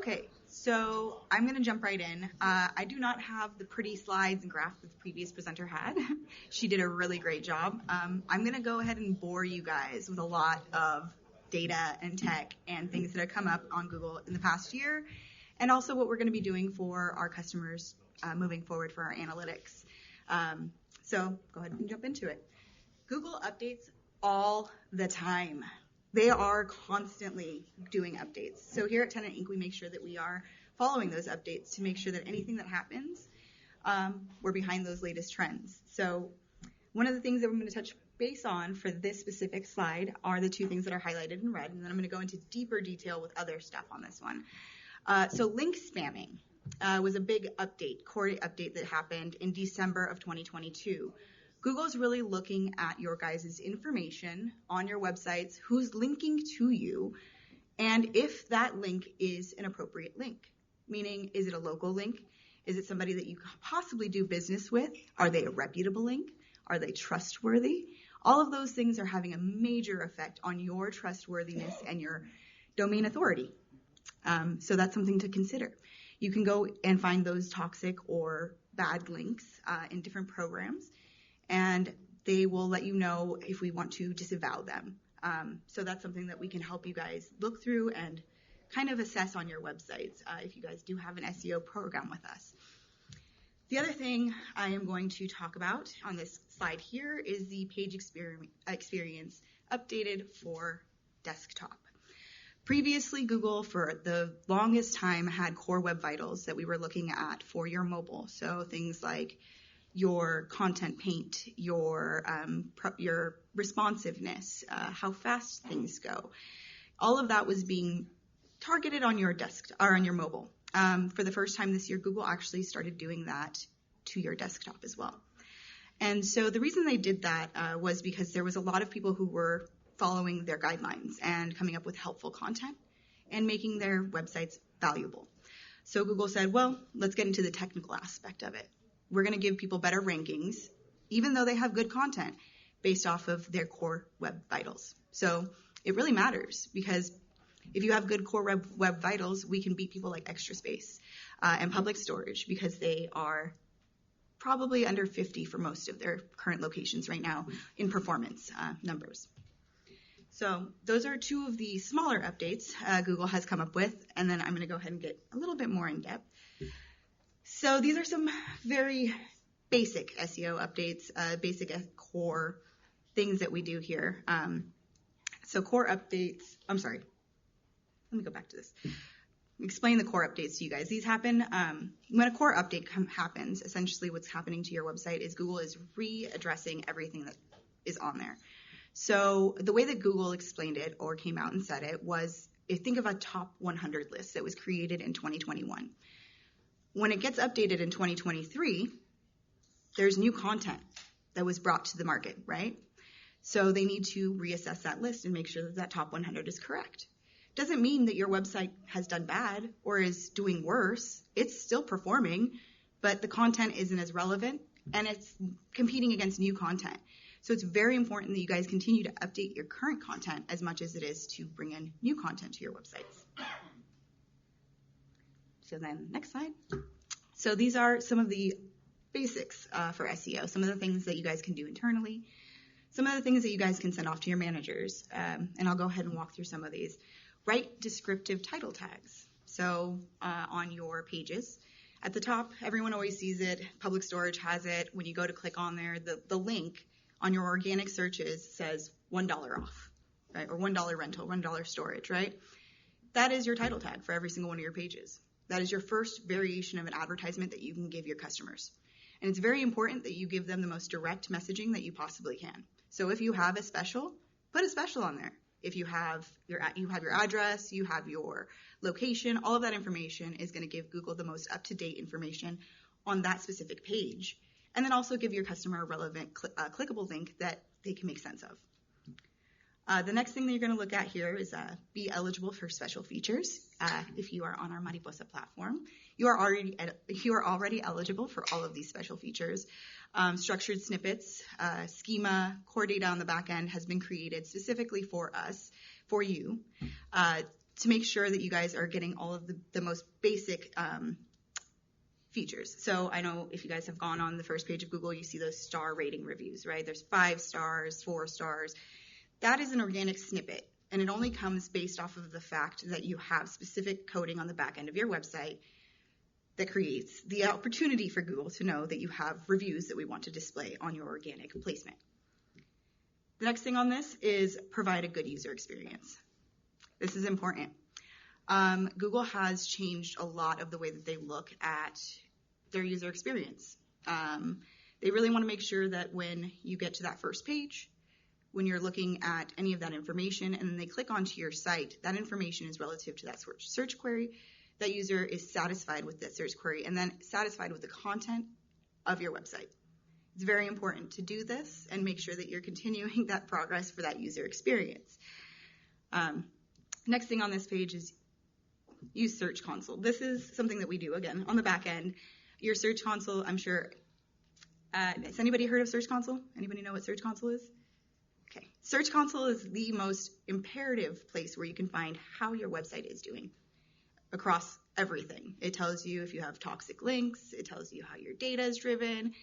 Okay, so I'm going to jump right in. I do not have the pretty slides and graphs that the previous presenter had. She did a really great job. I'm going to go ahead and bore you guys with a lot of data and tech and things that have come up on Google in the past year, and also what we're going to be doing for our customers moving forward for our analytics. So go ahead and jump into it. Google updates all the time. They are constantly doing updates. So here at Tenant Inc., we make sure that we are following those updates to make sure that anything that happens, we're behind those latest trends. So one of the things that I'm going to touch base on for this specific slide are the two things that are highlighted in red, and then I'm going to go into deeper detail with other stuff on this one. So link spamming was a big update, core update that happened in December of 2022. Google's really looking at your guys' information on your websites, who's linking to you, and if that link is an appropriate link. Meaning, is it a local link? Is it somebody that you could possibly do business with? Are they a reputable link? Are they trustworthy? All of those things are having a major effect on your trustworthiness and your domain authority. So that's something to consider. You can go and find those toxic or bad links in different programs, and they will let you know if we want to disavow them. So that's something that we can help you guys look through and kind of assess on your websites if you guys do have an SEO program with us. The other thing I am going to talk about on this slide here is the page experience updated for desktop. Previously, Google, for the longest time, had core web vitals that we were looking at for your mobile. So things like your content paint, your responsiveness, how fast things go. All of that was being targeted on your desktop or on your mobile. For the first time this year, Google actually started doing that to your desktop as well. And so the reason they did that was because there was a lot of people who were following their guidelines and coming up with helpful content and making their websites valuable. So Google said, well, let's get into the technical aspect of it. We're going to give people better rankings, even though they have good content, based off of their core web vitals. So it really matters, because if you have good core web vitals, we can beat people like Extra Space and Public Storage, because they are probably under 50 for most of their current locations right now in performance numbers. So those are two of the smaller updates Google has come up with, and then I'm going to go ahead and get a little bit more in depth. So these are some very basic SEO updates, basic core things that we do here. So core updates, I'm sorry, let me go back to this. Explain the core updates to you guys. These happen when a core update happens. Essentially what's happening to your website is Google is readdressing everything that is on there. So the way that Google explained it or came out and said it was, think of a top 100 list that was created in 2021. When it gets updated in 2023, there's new content that was brought to the market, right? So they need to reassess that list and make sure that that top 100 is correct. Doesn't mean that your website has done bad or is doing worse. It's still performing, but the content isn't as relevant and it's competing against new content. So it's very important that you guys continue to update your current content as much as it is to bring in new content to your websites. So then next slide. So these are some of the basics for SEO, some of the things that you guys can do internally, some of the things that you guys can send off to your managers. And I'll go ahead and walk through some of these. Write descriptive title tags. So on your pages, at the top, everyone always sees it. Public Storage has it. When you go to click on there, the link on your organic searches says $1 off, right? Or $1 rental, $1 storage, right? That is your title tag for every single one of your pages. That is your first variation of an advertisement that you can give your customers. And it's very important that you give them the most direct messaging that you possibly can. So if you have a special, put a special on there. If you have your address, you have your location, all of that information is going to give Google the most up-to-date information on that specific page. And then also give your customer a relevant clickable link that they can make sense of. The next thing that you're going to look at here is be eligible for special features. If you are on our Mariposa platform, you are already eligible for all of these special features. Structured snippets, schema, core data on the back end has been created specifically for us, for you. to make sure that you guys are getting all of the most basic features. So I know if you guys have gone on the first page of Google, you see those star rating reviews, right? There's 5 stars, 4 stars. That is an organic snippet, and it only comes based off of the fact that you have specific coding on the back end of your website that creates the opportunity for Google to know that you have reviews that we want to display on your organic placement. The next thing on this is provide a good user experience. This is important. Google has changed a lot of the way that they look at their user experience. They really want to make sure that when you get to that first page, when you're looking at any of that information and then they click onto your site, that information is relative to that search query. That user is satisfied with that search query and then satisfied with the content of your website. It's very important to do this and make sure that you're continuing that progress for that user experience. Next thing on this page is use Search Console. This is something that we do, again, on the back end. Your Search Console, I'm sure, has anybody heard of Search Console? Anybody know what Search Console is? Okay. Search Console is the most imperative place where you can find how your website is doing across everything. It tells you if you have toxic links. It tells you how your data is driven.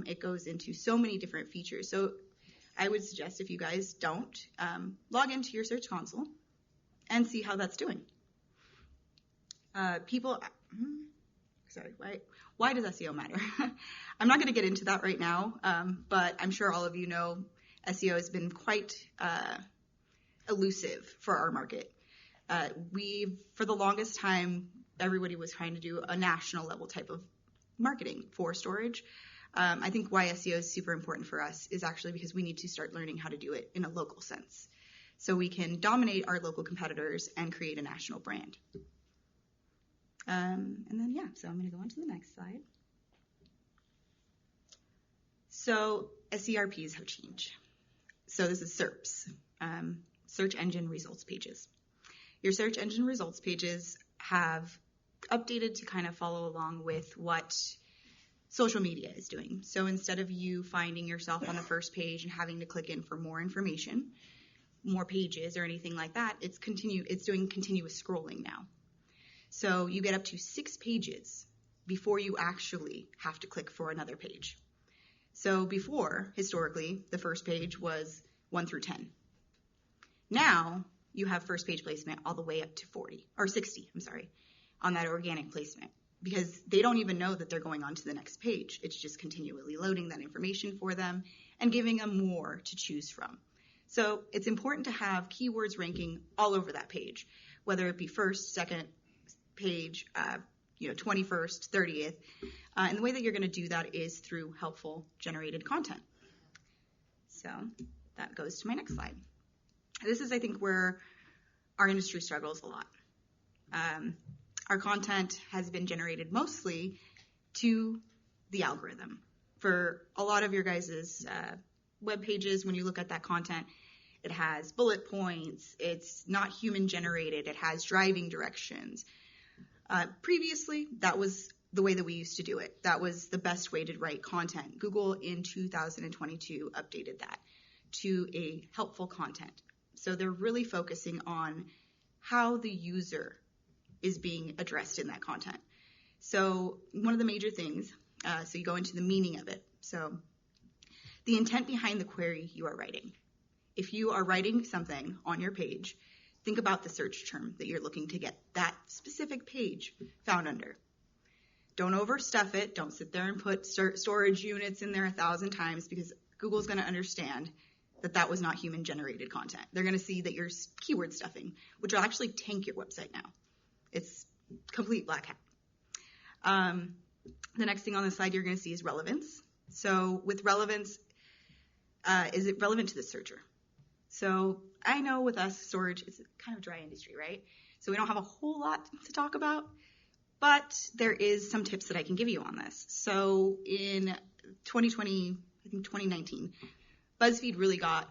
It goes into so many different features. So I would suggest if you guys don't, log into your Search Console and see how that's doing. Why does SEO matter? I'm not going to get into that right now, but I'm sure all of you know SEO has been quite elusive for our market. For the longest time, everybody was trying to do a national level type of marketing for storage. I think why SEO is super important for us is actually because we need to start learning how to do it in a local sense. So we can dominate our local competitors and create a national brand. So I'm going to go on to the next slide. So SERPs have changed. So this is SERPs, search engine results pages. Your search engine results pages have updated to kind of follow along with what social media is doing. So instead of you finding yourself on the first page and having to click in for more information, more pages or anything like that, it's doing continuous scrolling now. So you get up to 6 pages before you actually have to click for another page. So before, historically, the first page was 1 through 10. Now you have first page placement all the way up to 60, on that organic placement, because they don't even know that they're going on to the next page. It's just continually loading that information for them and giving them more to choose from. So it's important to have keywords ranking all over that page, whether it be first, second page, 21st, 30th. And the way that you're going to do that is through helpful generated content. So that goes to my next slide. This is, I think, where our industry struggles a lot. Our content has been generated mostly to the algorithm. For a lot of your guys' web pages, when you look at that content, it has bullet points. It's not human generated. It has driving directions. Previously, that was the way that we used to do it. That was the best way to write content. Google in 2022 updated that to a helpful content. So they're really focusing on how the user is being addressed in that content. So one of the major things, so you go into the meaning of it. So the intent behind the query you are writing. If you are writing something on your page, think about the search term that you're looking to get that specific page found under. Don't overstuff it. Don't sit there and put storage units in there 1,000 times, because Google's going to understand that that was not human generated content. They're going to see that you're keyword stuffing, which will actually tank your website now. It's complete black hat. The next thing on the slide you're going to see is relevance. So with relevance, is it relevant to the searcher? So I know with us, storage is kind of a dry industry, right? So we don't have a whole lot to talk about, but there is some tips that I can give you on this. So in 2019, BuzzFeed really got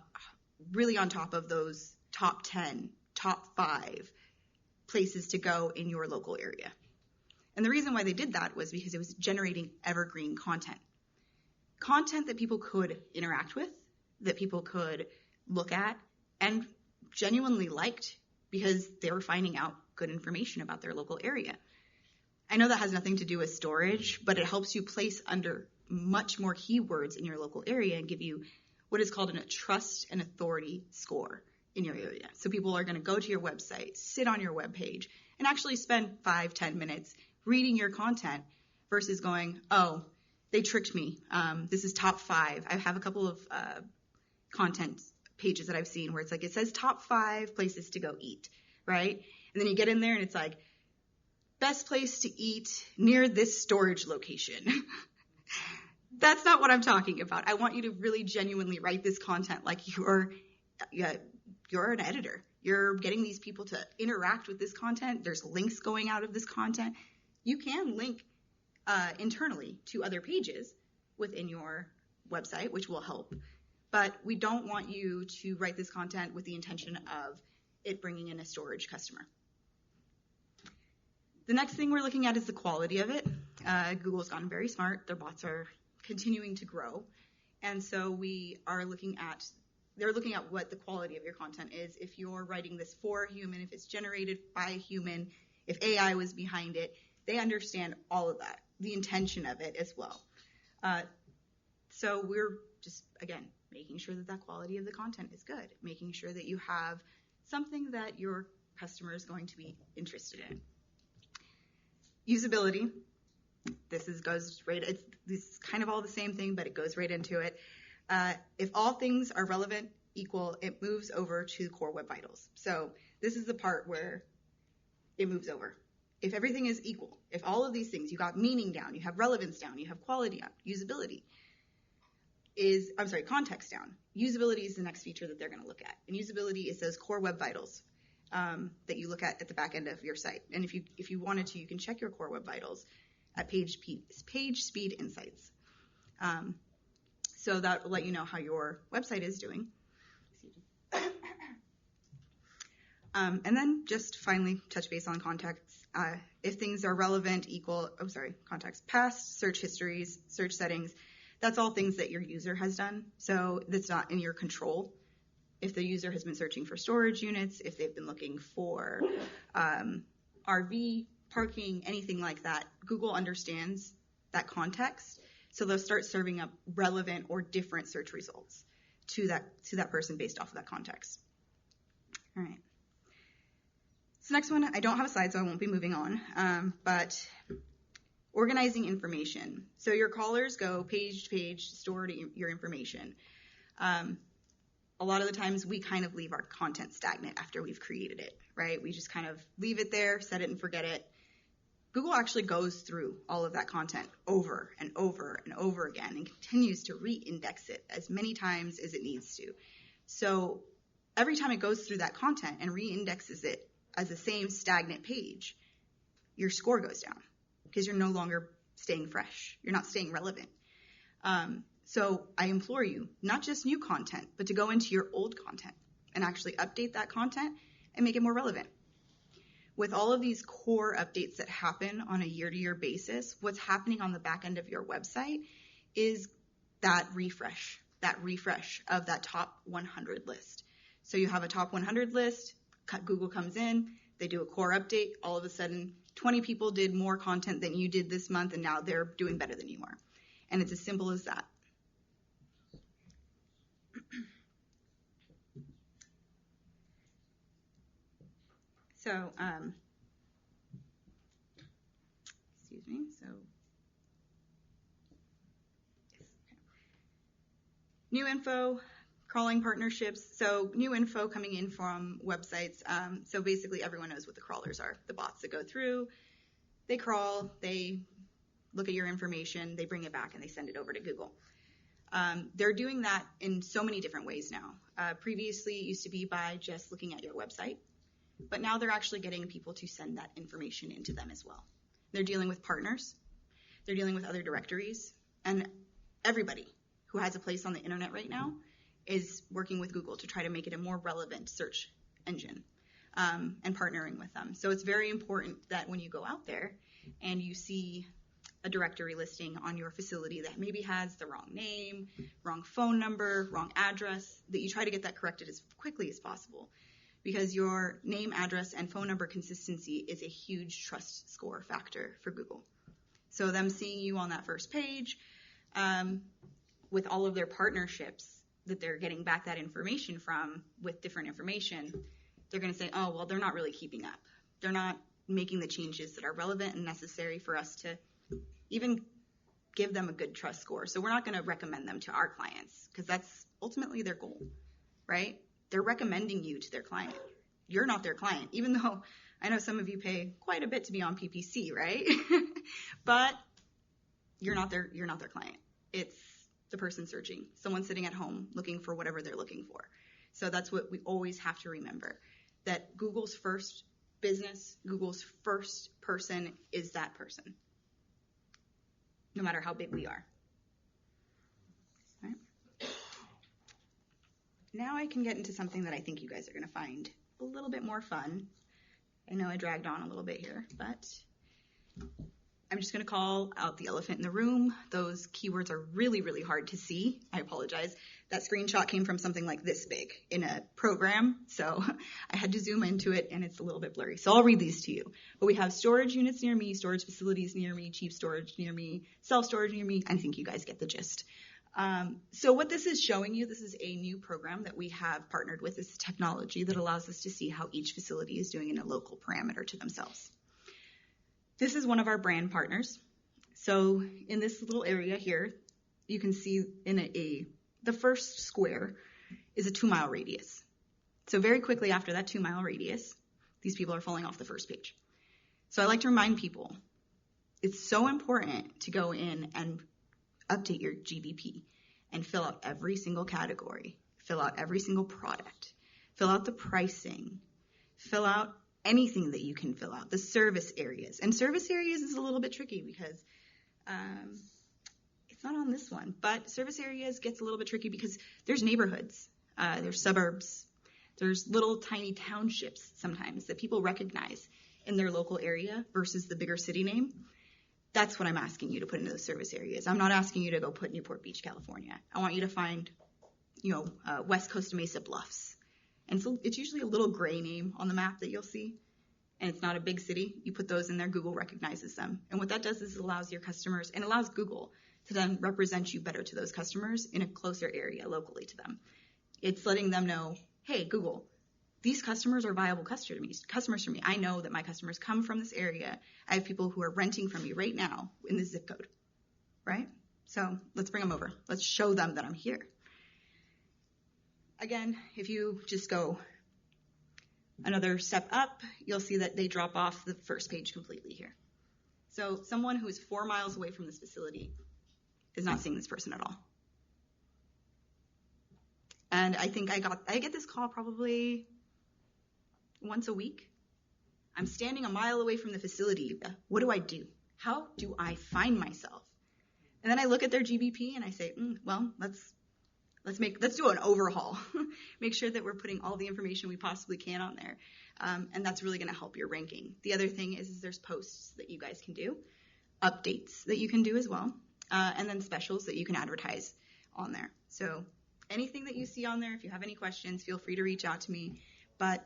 on top of those top 10, top 5 places to go in your local area. And the reason why they did that was because it was generating evergreen content. Content that people could interact with, that people could look at and genuinely liked because they were finding out good information about their local area. I know that has nothing to do with storage, but it helps you place under much more keywords in your local area and give you what is called a trust and authority score in your area. So people are going to go to your website, sit on your webpage, and actually spend 5-10 minutes reading your content versus going, oh, they tricked me. This is top 5. I have a couple of content pages that I've seen where it's like, it says top 5 places to go eat, right? And then you get in there and it's like, best place to eat near this storage location. That's not what I'm talking about. I want you to really genuinely write this content like you're an editor. You're getting these people to interact with this content. There's links going out of this content. You can link internally to other pages within your website, which will help. But we don't want you to write this content with the intention of it bringing in a storage customer. The next thing we're looking at is the quality of it. Google's gotten very smart. Their bots are continuing to grow. And so they're looking at what the quality of your content is. If you're writing this for a human, if it's generated by a human, if AI was behind it, they understand all of that, the intention of it as well. So we're just, again, making sure that quality of the content is good, making sure that you have something that your customer is going to be interested in. Usability. This is kind of all the same thing, but it goes right into it. If all things are relevant, equal, it moves over to Core Web Vitals. So this is the part where it moves over. If everything is equal, if all of these things, you got meaning down, you have relevance down, you have quality down, context down. Usability is the next feature that they're going to look at. And usability is those Core Web Vitals that you look at the back end of your site. And if you wanted to, you can check your Core Web Vitals at Page Speed Insights. So that will let you know how your website is doing. And then just finally touch base on context. If things are relevant, context, past, search histories, search settings, that's all things that your user has done. So that's not in your control. If the user has been searching for storage units, if they've been looking for RV, parking, anything like that, Google understands that context. So they'll start serving up relevant or different search results to that person based off of that context. All right. So next one, I don't have a slide, so I won't be moving on. But organizing information. So your crawlers go page to page, store your information. A lot of the times we kind of leave our content stagnant after we've created it, right? We just kind of leave it there, set it and forget it. Google actually goes through all of that content over and over and over again and continues to re-index it as many times as it needs to. So every time it goes through that content and re-indexes it as the same stagnant page, your score goes down because you're no longer staying fresh. You're not staying relevant. So I implore you, not just new content, but to go into your old content and actually update that content and make it more relevant. With all of these core updates that happen on a year-to-year basis, what's happening on the back end of your website is that refresh of that top 100 list. So you have a top 100 list, Google comes in, they do a core update, all of a sudden 20 people did more content than you did this month, and now they're doing better than you are. And it's as simple as that. So, excuse me, new info, crawling partnerships. So new info coming in from websites. So basically everyone knows what the crawlers are, the bots that go through, they crawl, they look at your information, they bring it back and they send it over to Google. They're doing that in so many different ways now. Previously it used to be by just looking at your website. But now they're actually getting people to send that information into them as well. They're dealing with partners. They're dealing with other directories. And everybody who has a place on the internet right now is working with Google to try to make it a more relevant search engine and partnering with them. So it's very important that when you go out there and you see a directory listing on your facility that maybe has the wrong name, wrong phone number, wrong address, that you try to get that corrected as quickly as possible. because your name, address, and phone number consistency is a huge trust score factor for Google. So them seeing you on that first page with all of their partnerships that they're getting back that information from with different information, they're going to say, oh, well, they're not really keeping up. They're not making the changes that are relevant and necessary for us to even give them a good trust score. So we're not going to recommend them to our clients because that's ultimately their goal, right? They're recommending you to their client. You're not their client, even though I know some of you pay quite a bit to be on PPC, right? But you're not their client. It's the person searching, someone sitting at home looking for whatever they're looking for. So that's what we always have to remember, that Google's first business, Google's first person is that person, no matter how big we are. All right. Now I can get into something that I think you guys are going to find a little bit more fun. I know I dragged on a little bit here, but I'm just going to call out the elephant in the room. Those keywords are really, really hard to see. I apologize. That screenshot came from something like this big in a program, so I had to zoom into it, and it's a little bit blurry. So I'll read these to you. But we have storage units near me, storage facilities near me, cheap storage near me, self-storage near me. I think you guys get the gist. So what this is showing you, this is a new program that we have partnered with. This is technology that allows us to see how each facility is doing in a local parameter to themselves. This is one of our brand partners. So in this little area here, you can see in the first square is a 2-mile radius. So very quickly after that 2-mile radius, these people are falling off the first page. So I like to remind people, it's so important to go in and update your GBP and fill out every single category, fill out every single product, fill out the pricing, fill out anything that you can fill out, the service areas. And service areas is a little bit tricky because it's not on this one, but service areas gets a little bit tricky because there's neighborhoods, there's suburbs, there's little tiny townships sometimes that people recognize in their local area versus the bigger city name. That's what I'm asking you to put into those service areas. I'm not asking you to go put Newport Beach, California. I want you to find, West Coast Mesa Bluffs. And so it's usually a little gray name on the map that you'll see, and it's not a big city. You put those in there, Google recognizes them. And what that does is it allows your customers, and allows Google to then represent you better to those customers in a closer area locally to them. It's letting them know, hey, Google, these customers are viable customers for me. I know that my customers come from this area. I have people who are renting from me right now in this zip code, right? So let's bring them over. Let's show them that I'm here. Again, if you just go another step up, you'll see that they drop off the first page completely here. So someone who is 4 miles away from this facility is not seeing this person at all. And I think I get this call probably once a week. I'm standing a mile away from the facility. What do I do? How do I find myself? And then I look at their GBP and I say, well, let's do an overhaul. Make sure that we're putting all the information we possibly can on there. And that's really going to help your ranking. The other thing is there's posts that you guys can do, updates that you can do as well, and then specials that you can advertise on there. So anything that you see on there, if you have any questions, feel free to reach out to me, but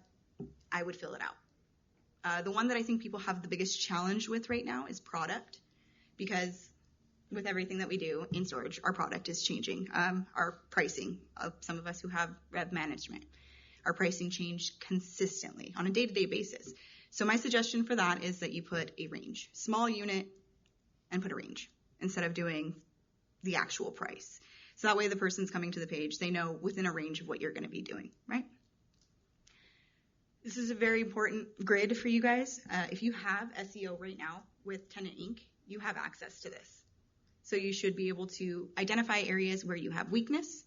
I would fill it out. The one that I think people have the biggest challenge with right now is product, because with everything that we do in storage, our product is changing. Our pricing, some of us who have rev management, our pricing change consistently on a day-to-day basis. So my suggestion for that is that you put a range, small unit, and put a range instead of doing the actual price. So that way the person's coming to the page, they know within a range of what you're going to be doing, right? This is a very important grid for you guys. If you have SEO right now with Tenant Inc., you have access to this. So you should be able to identify areas where you have weakness.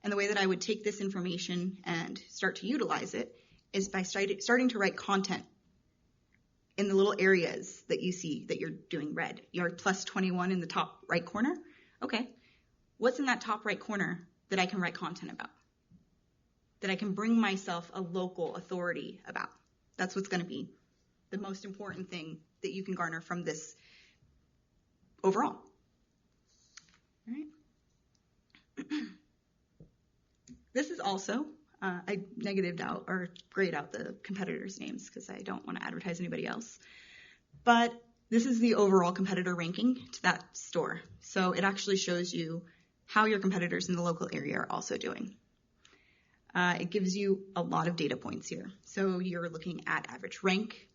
And the way that I would take this information and start to utilize it is by starting to write content in the little areas that you see that you're doing red. You're plus 21 in the top right corner. Okay, what's in that top right corner that I can write content about? That I can bring myself a local authority about? That's what's going to be the most important thing that you can garner from this overall. All right. This is also I negatived out or grayed out the competitors' names because I don't want to advertise anybody else. But this is the overall competitor ranking to that store. So it actually shows you how your competitors in the local area are also doing. It gives you a lot of data points here. So you're looking at average rank,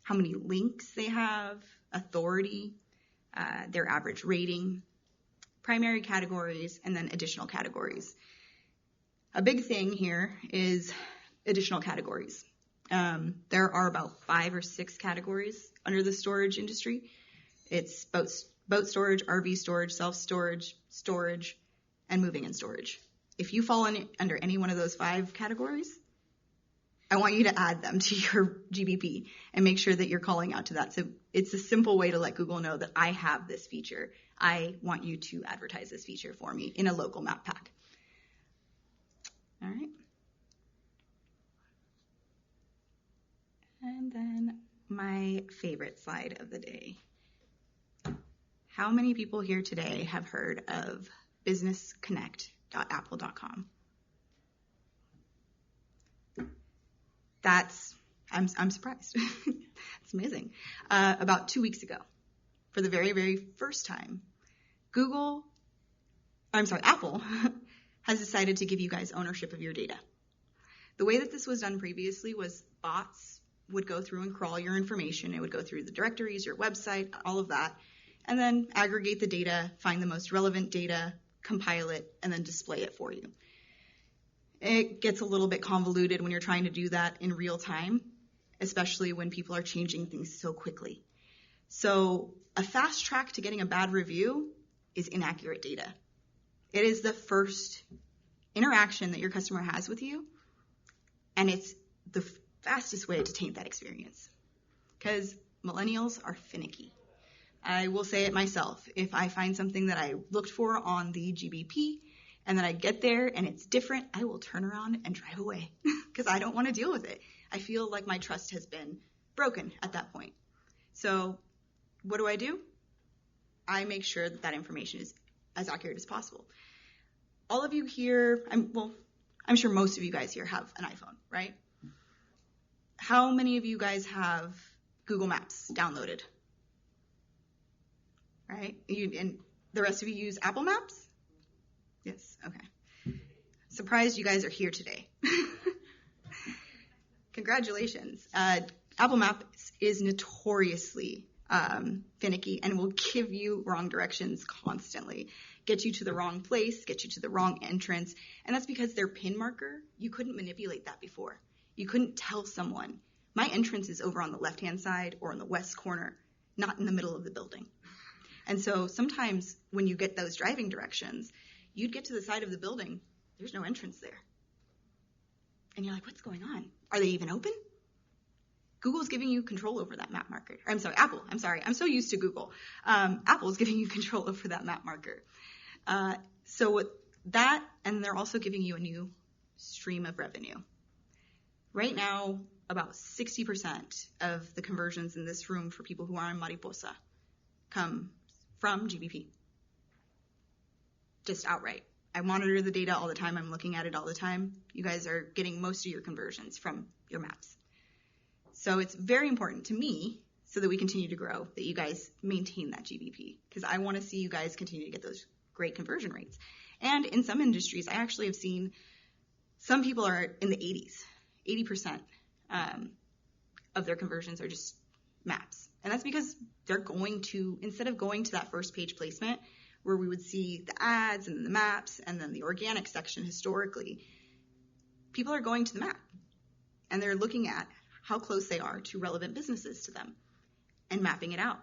how many links they have, authority, their average rating, primary categories, and then additional categories. A big thing here is additional categories. There are about 5 or 6 categories under the storage industry. It's boat storage, RV storage, self-storage, storage, and moving and storage. If you fall under any one of those 5 categories, I want you to add them to your GBP and make sure that you're calling out to that. So it's a simple way to let Google know that I have this feature. I want you to advertise this feature for me in a local map pack. All right. And then my favorite slide of the day. How many people here today have heard of businessconnect.apple.com? I'm surprised. It's amazing. About 2 weeks ago, for the very, very first time, Apple has decided to give you guys ownership of your data. The way that this was done previously was bots would go through and crawl your information. It would go through the directories, your website, all of that, and then aggregate the data, find the most relevant data, compile it, and then display it for you. It gets a little bit convoluted when you're trying to do that in real time, especially when people are changing things so quickly. So a fast track to getting a bad review is inaccurate data. It is the first interaction that your customer has with you, and it's the fastest way to taint that experience because millennials are finicky. I will say it myself. If I find something that I looked for on the GBP and then I get there and it's different, I will turn around and drive away because I don't want to deal with it. I feel like my trust has been broken at that point. So what do? I make sure that that information is as accurate as possible. All of you here, I'm sure most of you guys here have an iPhone, right? How many of you guys have Google Maps downloaded? Right? And the rest of you use Apple Maps? Yes, okay. Surprised you guys are here today. Congratulations. Apple Maps is notoriously finicky and will give you wrong directions constantly. Get you to the wrong place, get you to the wrong entrance. And that's because their pin marker, you couldn't manipulate that before. You couldn't tell someone, my entrance is over on the left-hand side or in the west corner, not in the middle of the building. And so sometimes when you get those driving directions, you'd get to the side of the building, there's no entrance there. And you're like, what's going on? Are they even open? Google's giving you control over that map marker. Apple. I'm so used to Google. Apple's giving you control over that map marker. So with that, and they're also giving you a new stream of revenue. Right now, about 60% of the conversions in this room for people who are in Mariposa come from GBP. Just outright. I monitor the data all the time. I'm looking at it all the time. You guys are getting most of your conversions from your maps. So it's very important to me, so that we continue to grow, that you guys maintain that GBP, because I want to see you guys continue to get those great conversion rates. And in some industries, I actually have seen some people are in the 80% of their conversions are just maps. And that's because they're going to, instead of going to that first page placement where we would see the ads and then the maps and then the organic section historically, people are going to the map and they're looking at how close they are to relevant businesses to them and mapping it out.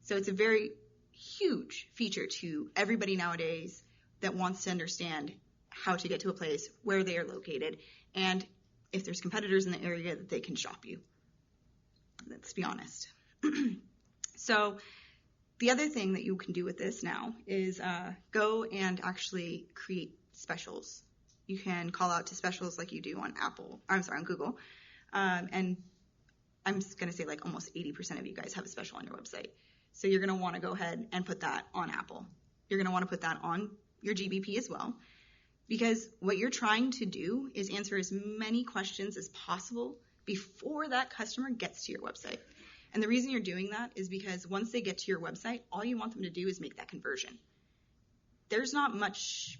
So it's a very huge feature to everybody nowadays that wants to understand how to get to a place, where they are located, and if there's competitors in the area that they can shop you. Let's be honest. So the other thing that you can do with this now is go and actually create specials. You can call out to specials like you do on on Google. And I'm going to say like almost 80% of you guys have a special on your website. So you're going to want to go ahead and put that on Apple. You're going to want to put that on your GBP as well. Because what you're trying to do is answer as many questions as possible before that customer gets to your website. And the reason you're doing that is because once they get to your website, all you want them to do is make that conversion. There's not much,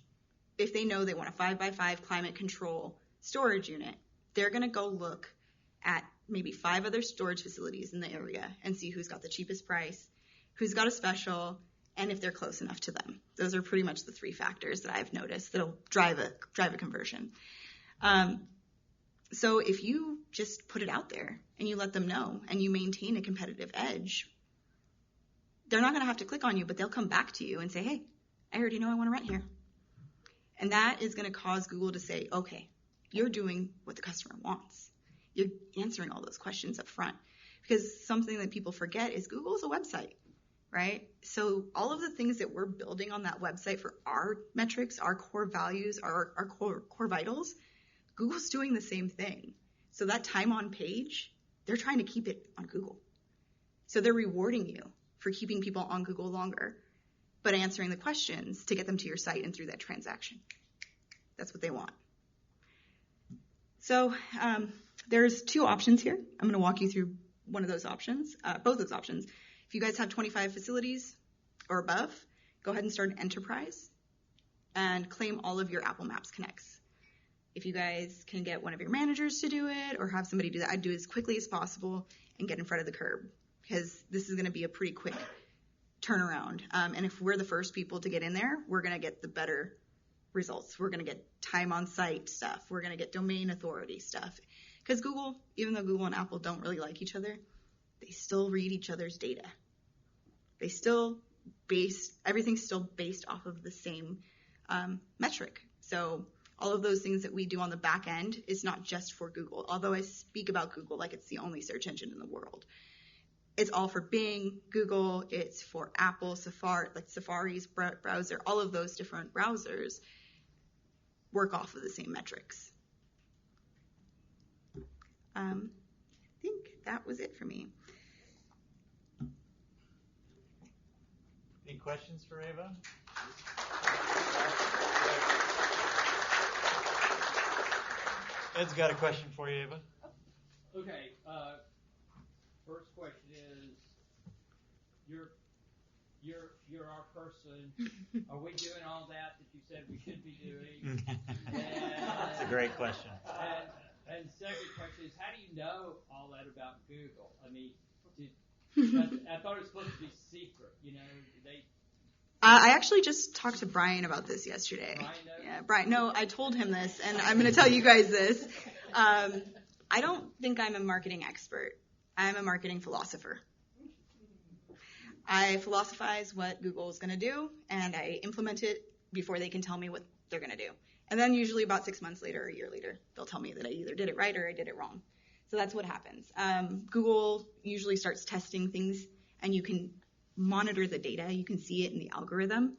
if they know they want a 5x5 climate control storage unit, they're going to go look at maybe 5 other storage facilities in the area and see who's got the cheapest price, who's got a special, and if they're close enough to them. Those are pretty much the 3 factors that I've noticed that'll drive a conversion. So if you just put it out there and you let them know and you maintain a competitive edge, they're not going to have to click on you, but they'll come back to you and say, hey, I already know I want to rent here. And that is going to cause Google to say, okay, you're doing what the customer wants. You're answering all those questions up front. Because something that people forget is Google is a website, right? So all of the things that we're building on that website for our metrics, our core values, our core vitals, Google's doing the same thing. So that time on page, they're trying to keep it on Google. So they're rewarding you for keeping people on Google longer, but answering the questions to get them to your site and through that transaction. That's what they want. So there's 2 options here. I'm going to walk you through one of those options, both those options. If you guys have 25 facilities or above, go ahead and start an enterprise and claim all of your Apple Maps connects. If you guys can get one of your managers to do it or have somebody do that, I'd do it as quickly as possible and get in front of the curb, because this is going to be a pretty quick turnaround. And if we're the first people to get in there, we're going to get the better results. We're going to get time on site stuff. We're going to get domain authority stuff. Because Google, even though Google and Apple don't really like each other, they still read each other's data. They still everything's still based off of the same metric. So all of those things that we do on the back end is not just for Google. Although I speak about Google like it's the only search engine in the world. It's all for Bing, Google, it's for Apple, Safari, like Safari's browser, all of those different browsers work off of the same metrics. I think that was it for me. Any questions for Ava? Ed's got a question for you, Ava. Okay. First question is, you're our person. Are we doing all that you said we should be doing? That's a great question. And second question is, how do you know all that about Google? I mean, I thought it was supposed to be secret. You know, I actually just talked to Brian about this yesterday. Brian knows? Yeah, Brian. No, I told him this, and I'm going to tell you guys this. I don't think I'm a marketing expert. I'm a marketing philosopher. I philosophize what Google is going to do, and I implement it before they can tell me what they're going to do. And then usually about 6 months later or a year later, they'll tell me that I either did it right or I did it wrong. So that's what happens. Google usually starts testing things, and you can monitor the data. You can see it in the algorithm,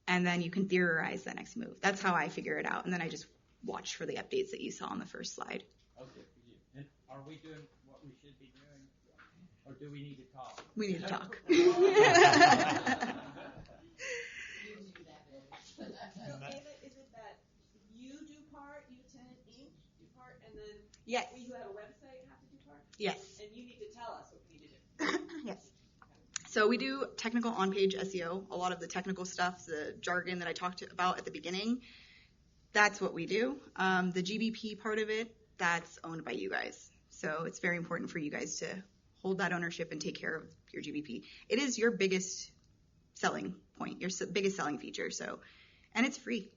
and then you can theorize the next move. That's how I figure it out, and then I just watch for the updates that you saw on the first slide. Okay, for you. And are we doing what we should be doing, or do we need to talk? We need to talk. So, Ava, is it that you do part, you, Tenant Inc., do part, and then Yes. we who have a website have to do part? Yes. And you need to tell us what we need to do. Yes. So we do technical on-page SEO. A lot of the technical stuff, the jargon that I talked about at the beginning, that's what we do. The GBP part of it, that's owned by you guys. So it's very important for you guys to hold that ownership and take care of your GBP. It is your biggest selling point, your biggest selling feature. So, and it's free.